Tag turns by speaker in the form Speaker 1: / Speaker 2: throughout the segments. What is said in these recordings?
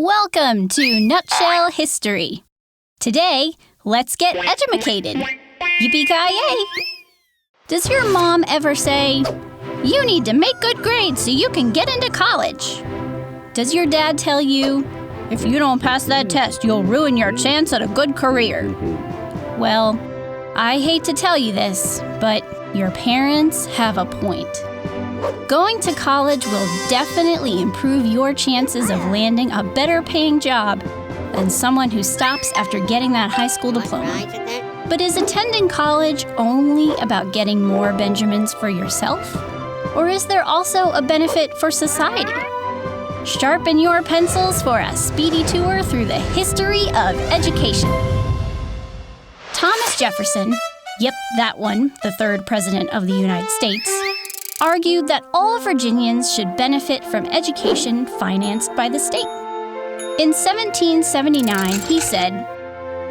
Speaker 1: Welcome to Nutshell History. Today, let's get edumacated. Yippee-ki-yay! Does your mom ever say, "You need to make good grades so you can get into college"? Does your dad tell you, "If you don't pass that test, you'll ruin your chance at a good career"? Well, I hate to tell you this, but your parents have a point. Going to college will definitely improve your chances of landing a better paying job than someone who stops after getting that high school diploma. But is attending college only about getting more Benjamins for yourself? Or is there also a benefit for society? Sharpen your pencils for a speedy tour through the history of education. Thomas Jefferson, yep, that one, the third president of the United States, argued that all Virginians should benefit from education financed by the state. In 1779, he said,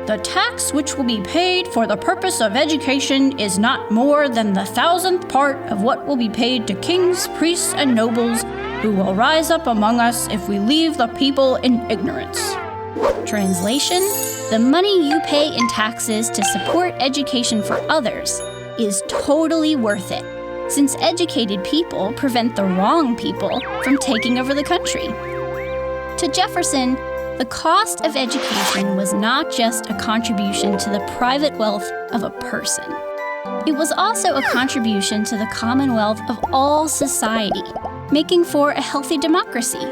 Speaker 1: "The tax which will be paid for the purpose of education is not more than the 1,000th part of what will be paid to kings, priests, and nobles who will rise up among us if we leave the people in ignorance." Translation: the money you pay in taxes to support education for others is totally worth it, since educated people prevent the wrong people from taking over the country. To Jefferson, the cost of education was not just a contribution to the private wealth of a person. It was also a contribution to the commonwealth of all society, making for a healthy democracy,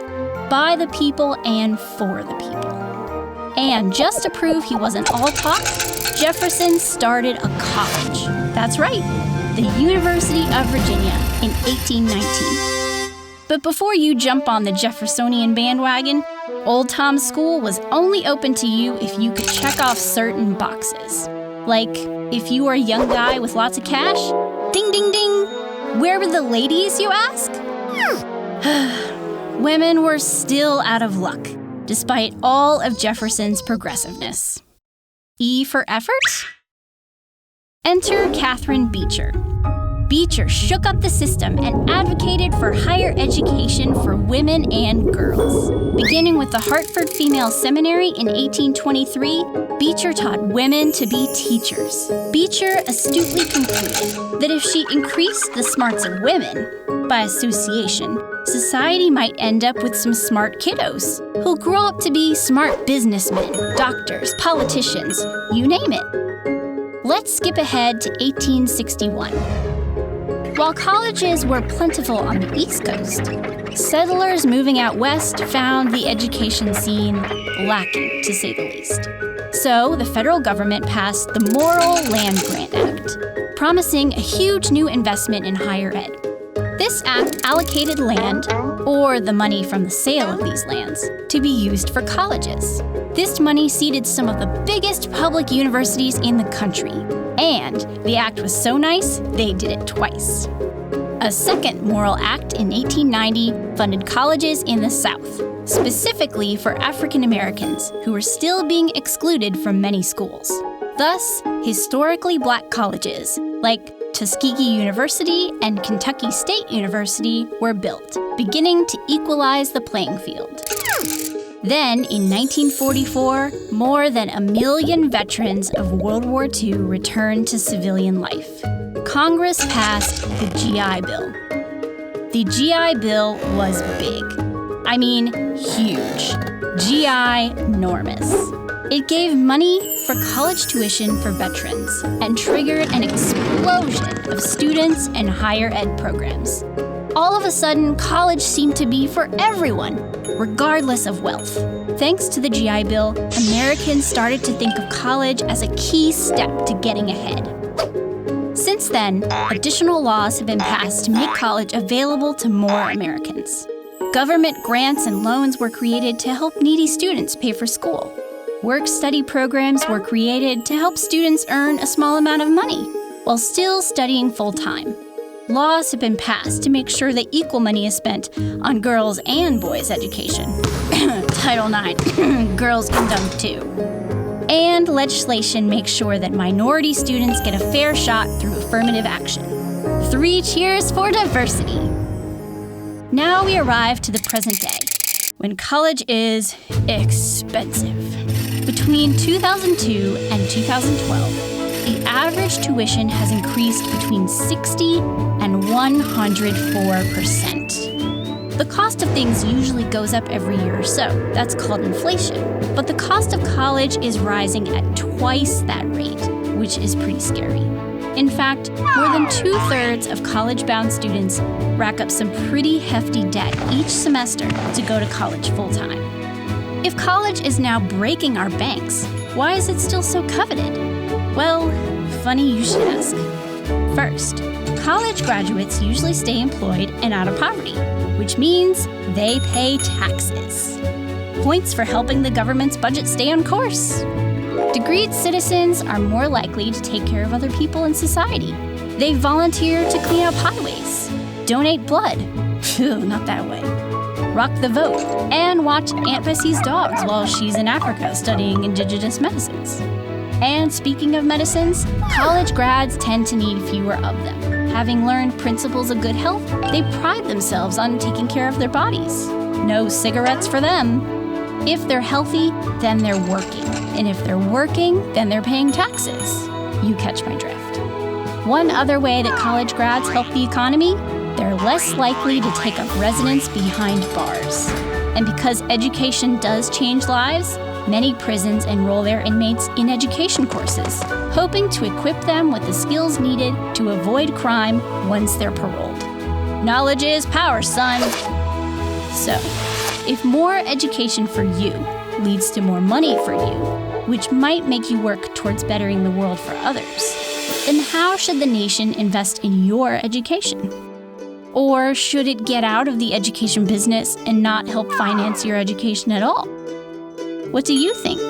Speaker 1: by the people and for the people. And just to prove he wasn't all talk, Jefferson started a college. That's right, the University of Virginia in 1819. But before you jump on the Jeffersonian bandwagon, Old Tom's School was only open to you if you could check off certain boxes. Like, if you were a young guy with lots of cash, ding ding ding, where were the ladies, you ask? Women were still out of luck, despite all of Jefferson's progressiveness. E for effort? Enter Katherine Beecher. Beecher shook up the system and advocated for higher education for women and girls. Beginning with the Hartford Female Seminary in 1823, Beecher taught women to be teachers. Beecher astutely concluded that if she increased the smarts of women, by association, society might end up with some smart kiddos who'll grow up to be smart businessmen, doctors, politicians, you name it. Let's skip ahead to 1861. While colleges were plentiful on the East Coast, settlers moving out west found the education scene lacking, to say the least. So the federal government passed the Morrill Land Grant Act, promising a huge new investment in higher ed. This act allocated land, or the money from the sale of these lands, to be used for colleges. This money seeded some of the biggest public universities in the country. And the act was so nice, they did it twice. A second Morrill Act in 1890 funded colleges in the South, specifically for African Americans who were still being excluded from many schools. Thus, historically black colleges, like Tuskegee University and Kentucky State University, were built, beginning to equalize the playing field. Then, in 1944, more than 1 million veterans of World War II returned to civilian life. Congress passed the GI Bill. The GI Bill was big. I mean, huge. GI-normous. It gave money for college tuition for veterans and triggered an explosion of students and higher ed programs. All of a sudden, college seemed to be for everyone, regardless of wealth. Thanks to the GI Bill, Americans started to think of college as a key step to getting ahead. Since then, additional laws have been passed to make college available to more Americans. Government grants and loans were created to help needy students pay for school. Work-study programs were created to help students earn a small amount of money while still studying full-time. Laws have been passed to make sure that equal money is spent on girls' and boys' education. Title IX, girls can dunk too. And legislation makes sure that minority students get a fair shot through affirmative action. 3 cheers for diversity. Now we arrive to the present day. when college is expensive. Between 2002 and 2012, the average tuition has increased between 60 and 104%. The cost of things usually goes up every year or so. That's called inflation. But the cost of college is rising at twice that rate, which is pretty scary. In fact, more than 2/3 of college-bound students rack up some pretty hefty debt each semester to go to college full-time. If college is now breaking our banks, why is it still so coveted? Well, funny you should ask. First, college graduates usually stay employed and out of poverty, which means they pay taxes. Points for helping the government's budget stay on course. Degreed citizens are more likely to take care of other people in society. They volunteer to clean up highways, donate blood, not that way, rock the vote, and watch Aunt Bessie's dogs while she's in Africa studying indigenous medicines. And speaking of medicines, college grads tend to need fewer of them. Having learned principles of good health, they pride themselves on taking care of their bodies. No cigarettes for them. If they're healthy, then they're working. And if they're working, then they're paying taxes. You catch my drift. One other way that college grads help the economy, they're less likely to take up residence behind bars. And because education does change lives, many prisons enroll their inmates in education courses, hoping to equip them with the skills needed to avoid crime once they're paroled. Knowledge is power, son. So, if more education for you leads to more money for you, which might make you work towards bettering the world for others, then how should the nation invest in your education? Or should it get out of the education business and not help finance your education at all? What do you think?